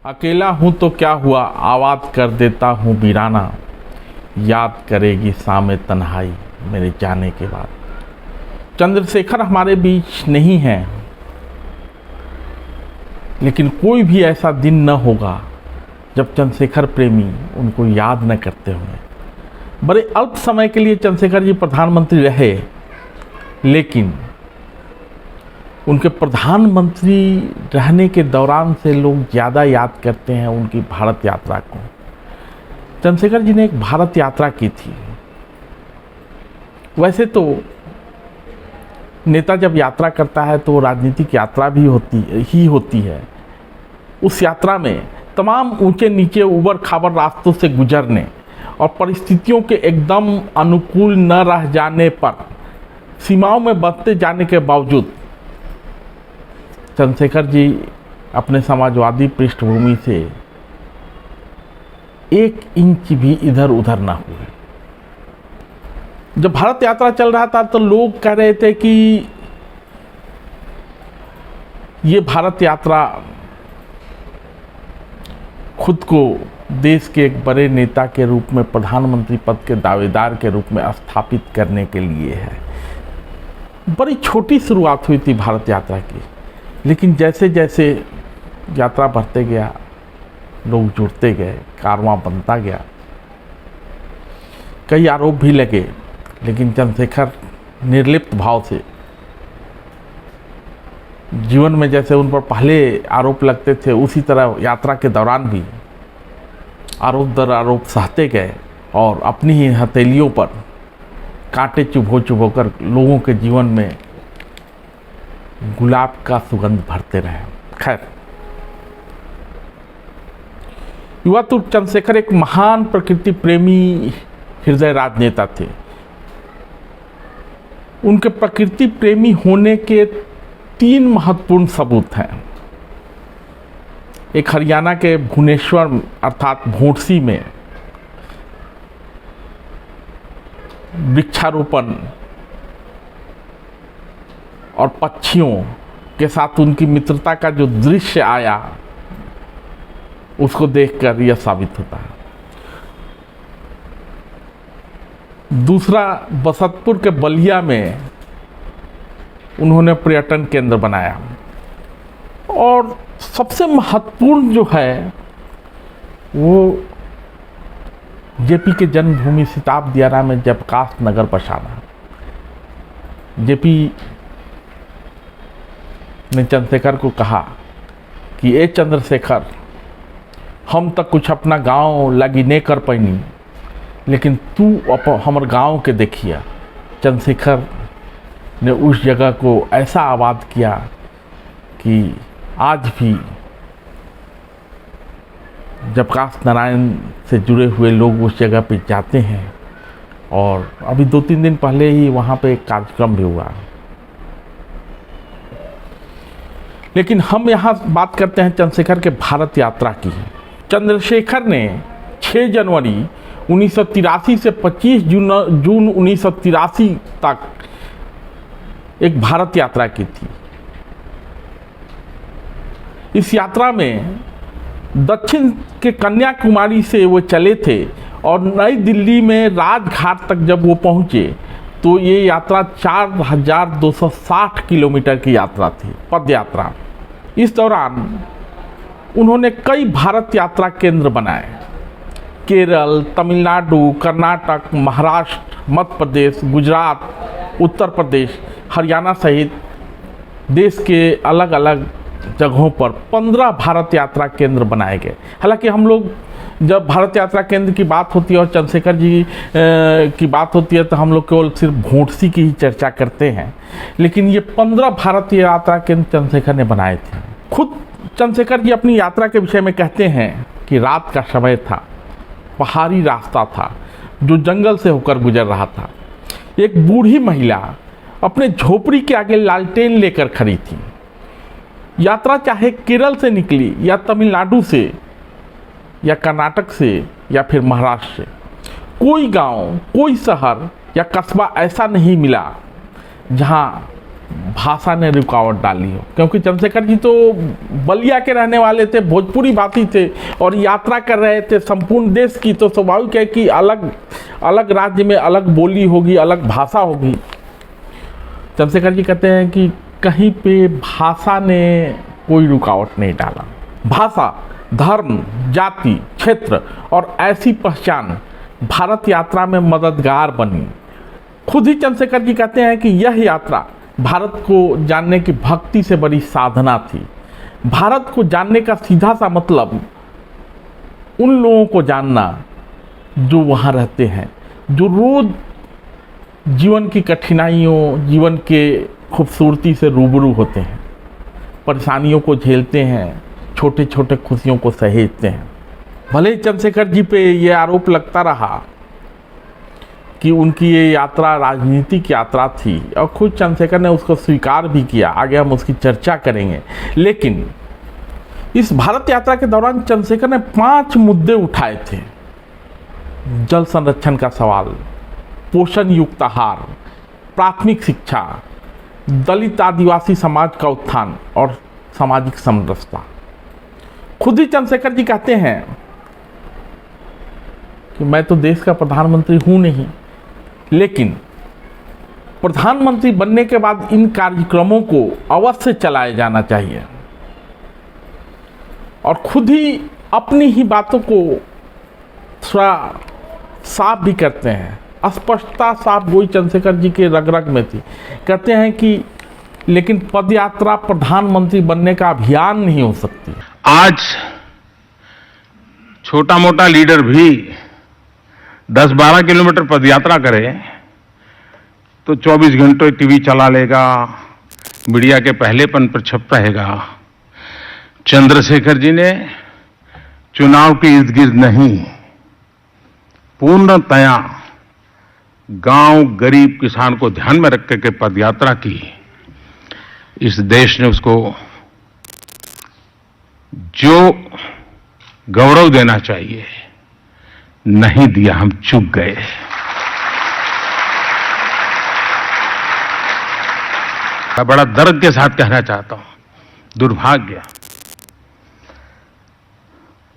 अकेला हूँ तो क्या हुआ, आवाज़ कर देता हूँ वीराना, याद करेगी सामे तन्हाई मेरे जाने के बाद। चंद्रशेखर हमारे बीच नहीं है, लेकिन कोई भी ऐसा दिन न होगा जब चंद्रशेखर प्रेमी उनको याद न करते होंगे। बड़े अल्प समय के लिए चंद्रशेखर जी प्रधानमंत्री रहे, लेकिन उनके प्रधानमंत्री रहने के दौरान से लोग ज़्यादा याद करते हैं उनकी भारत यात्रा को। चंद्रशेखर जी ने एक भारत यात्रा की थी। वैसे तो नेता जब यात्रा करता है तो राजनीतिक यात्रा भी होती है। उस यात्रा में तमाम ऊंचे नीचे उबड़ खाबड़ रास्तों से गुजरने और परिस्थितियों के एकदम अनुकूल न रह जाने पर सीमाओं में बंधते जाने के बावजूद चंद्रशेखर जी अपने समाजवादी पृष्ठभूमि से 1 इंच भी इधर उधर ना हुए। जब भारत यात्रा चल रहा था तो लोग कह रहे थे कि ये भारत यात्रा खुद को देश के एक बड़े नेता के रूप में, प्रधानमंत्री पद के दावेदार के रूप में स्थापित करने के लिए है। बड़ी छोटी शुरुआत हुई थी भारत यात्रा की, लेकिन जैसे जैसे यात्रा बढ़ते गया, लोग जुड़ते गए, कारवां बनता गया। कई आरोप भी लगे, लेकिन चंद्रशेखर निर्लिप्त भाव से जीवन में जैसे उन पर पहले आरोप लगते थे, उसी तरह यात्रा के दौरान भी आरोप दर आरोप सहते गए और अपनी ही हथेलियों पर कांटे चुभो कर लोगों के जीवन में गुलाब का सुगंध भरते रहे। खैर, युवा तो चंद्रशेखर एक महान प्रकृति प्रेमी हृदय राजनेता थे। उनके प्रकृति प्रेमी होने के 3 महत्वपूर्ण सबूत हैं। एक हरियाणा के भुवनेश्वर अर्थात भोंडसी में वृक्षारोपण और पक्षियों के साथ उनकी मित्रता का जो दृश्य आया, उसको देखकर यह साबित होता है। दूसरा, बसंतपुर के बलिया में उन्होंने पर्यटन केंद्र बनाया। और सबसे महत्वपूर्ण जो है वो जेपी के जन्मभूमि सिताब दियारा में जयप्रकाश नगर बसाना। जेपी ने चंद्रशेखर को कहा कि ए चंद्रशेखर, हम तक कुछ अपना गांव लगी नहीं कर पैनी, लेकिन तू हमारे गांव के देखिए। चंद्रशेखर ने उस जगह को ऐसा आबाद किया कि आज भी जयप्रकाश नारायण से जुड़े हुए लोग उस जगह पे जाते हैं। और अभी 2-3 दिन पहले ही वहाँ पे एक कार्यक्रम भी हुआ। लेकिन हम यहाँ बात करते हैं चंद्रशेखर के भारत यात्रा की। चंद्रशेखर ने 6 जनवरी 1983 से 25 जून 1983 तक एक भारत यात्रा की थी। इस यात्रा में दक्षिण के कन्याकुमारी से वो चले थे और नई दिल्ली में राजघाट तक जब वो पहुँचे तो ये यात्रा 4260 किलोमीटर की यात्रा थी, पद यात्रा। इस दौरान उन्होंने कई भारत यात्रा केंद्र बनाए। केरल, तमिलनाडु, कर्नाटक, महाराष्ट्र, मध्य प्रदेश, गुजरात, उत्तर प्रदेश, हरियाणा सहित देश के अलग अलग जगहों पर 15 भारत यात्रा केंद्र बनाए गए। हालांकि हम लोग जब भारत यात्रा केंद्र की बात होती है और चंद्रशेखर जी की बात होती है तो हम लोग केवल सिर्फ भोंडसी की ही चर्चा करते हैं, लेकिन ये 15 भारत यात्रा केंद्र चंद्रशेखर ने बनाए थे। खुद चंद्रशेखर जी अपनी यात्रा के विषय में कहते हैं कि रात का समय था, पहाड़ी रास्ता था जो जंगल से होकर गुजर रहा था। एक बूढ़ी महिला अपने झोपड़ी के आगे लालटेन लेकर खड़ी थी। यात्रा चाहे केरल से निकली या तमिलनाडु से या कर्नाटक से या फिर महाराष्ट्र से, कोई गांव, कोई शहर या कस्बा ऐसा नहीं मिला जहां भाषा ने रुकावट डाली हो, क्योंकि चंद्रशेखर जी तो बलिया के रहने वाले थे, भोजपुरी भाषी थे और यात्रा कर रहे थे संपूर्ण देश की, तो स्वाभाविक है कि अलग अलग राज्य में अलग बोली होगी, अलग भाषा होगी। चंद्रशेखर जी कहते हैं कि कहीं पे भाषा ने कोई रुकावट नहीं डाला। भाषा, धर्म, जाति, क्षेत्र और ऐसी पहचान भारत यात्रा में मददगार बनी। खुद ही चंद्रशेखर जी कहते हैं कि यह यात्रा भारत को जानने की भक्ति से बड़ी साधना थी। भारत को जानने का सीधा सा मतलब उन लोगों को जानना जो वहाँ रहते हैं, जो रोज जीवन की कठिनाइयों, जीवन के खूबसूरती से रूबरू होते हैं, परेशानियों को झेलते हैं, छोटे छोटे खुशियों को सहेजते हैं। भले ही चंद्रशेखर जी पे ये आरोप लगता रहा कि उनकी ये यात्रा राजनीतिक यात्रा थी और खुद चंद्रशेखर ने उसको स्वीकार भी किया, आगे हम उसकी चर्चा करेंगे। लेकिन इस भारत यात्रा के दौरान चंद्रशेखर ने 5 मुद्दे उठाए थे। जल संरक्षण का सवाल, पोषण युक्त आहार, प्राथमिक शिक्षा, दलित आदिवासी समाज का उत्थान और सामाजिक समरसता। खुद ही चंद्रशेखर जी कहते हैं कि मैं तो देश का प्रधानमंत्री हूं नहीं, लेकिन प्रधानमंत्री बनने के बाद इन कार्यक्रमों को अवश्य चलाया जाना चाहिए। और खुद ही अपनी ही बातों को थोड़ा साफ भी करते हैं। स्पष्टता साफ गोई चंद्रशेखर जी के रग रग में थी। कहते हैं कि लेकिन पदयात्रा प्रधानमंत्री बनने का अभियान नहीं हो सकती। आज छोटा मोटा लीडर भी 10-12 किलोमीटर पदयात्रा करे तो 24 घंटे टीवी चला लेगा, मीडिया के पहलेपन पर छप रहेगा। चंद्रशेखर जी ने चुनाव के इर्द गिर्द नहीं, पूर्णतया गांव, गरीब किसान को ध्यान में रख के पदयात्रा की। इस देश ने उसको जो गौरव देना चाहिए नहीं दिया, हम चूक गए। मैं बड़ा दर्द के साथ कहना चाहता हूं, दुर्भाग्य।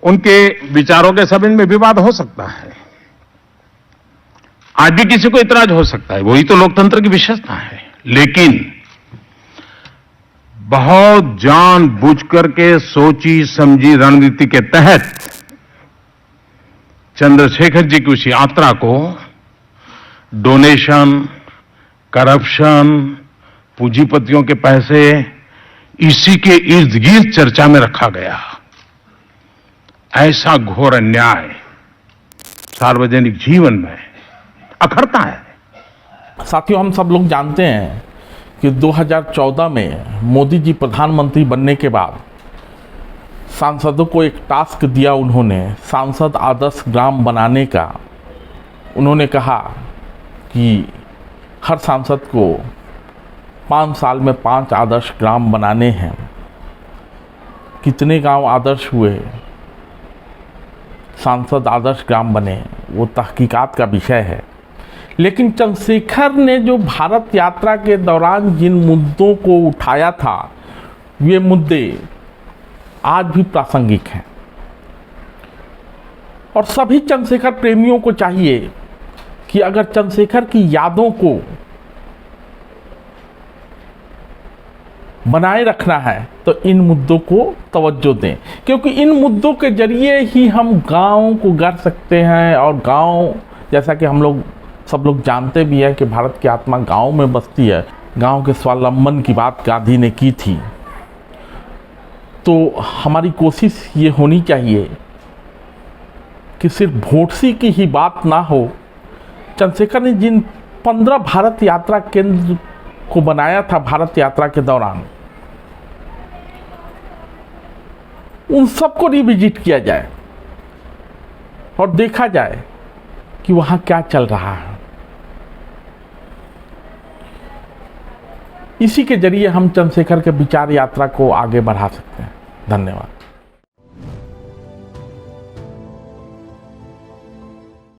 उनके विचारों के सब इनमें विवाद हो सकता है, आज भी किसी को इतराज हो सकता है, वही तो लोकतंत्र की विशेषता है। लेकिन बहुत जानबूझ करके सोची समझी रणनीति के तहत चंद्रशेखर जी की उस यात्रा को डोनेशन, करप्शन, पूंजीपतियों के पैसे, इसी के इर्द गिर्द चर्चा में रखा गया। ऐसा घोर अन्याय सार्वजनिक जीवन में अखरता है। साथियों, हम सब लोग जानते हैं कि 2014 में मोदी जी प्रधानमंत्री बनने के बाद सांसदों को एक टास्क दिया उन्होंने, सांसद आदर्श ग्राम बनाने का। उन्होंने कहा कि हर सांसद को 5 साल में 5 आदर्श ग्राम बनाने हैं। कितने गांव आदर्श हुए, सांसद आदर्श ग्राम बने, वो तहकीकात का विषय है। लेकिन चंद्रशेखर ने जो भारत यात्रा के दौरान जिन मुद्दों को उठाया था, ये मुद्दे आज भी प्रासंगिक हैं। और सभी चंद्रशेखर प्रेमियों को चाहिए कि अगर चंद्रशेखर की यादों को बनाए रखना है तो इन मुद्दों को तवज्जो दें, क्योंकि इन मुद्दों के जरिए ही हम गाँव को गढ़ सकते हैं। और गाँव, जैसा कि हम लोग सब लोग जानते भी हैं कि भारत की आत्मा गांव में बसती है। गांव के स्वावलंबन की बात गांधी ने की थी। तो हमारी कोशिश ये होनी चाहिए कि सिर्फ भोटसी की ही बात ना हो। चंद्रशेखर ने जिन 15 भारत यात्रा केंद्र को बनाया था भारत यात्रा के दौरान, उन सबको रिविजिट किया जाए और देखा जाए कि वहाँ क्या चल रहा है। इसी के जरिए हम चंद्रशेखर के विचार यात्रा को आगे बढ़ा सकते हैं। धन्यवाद।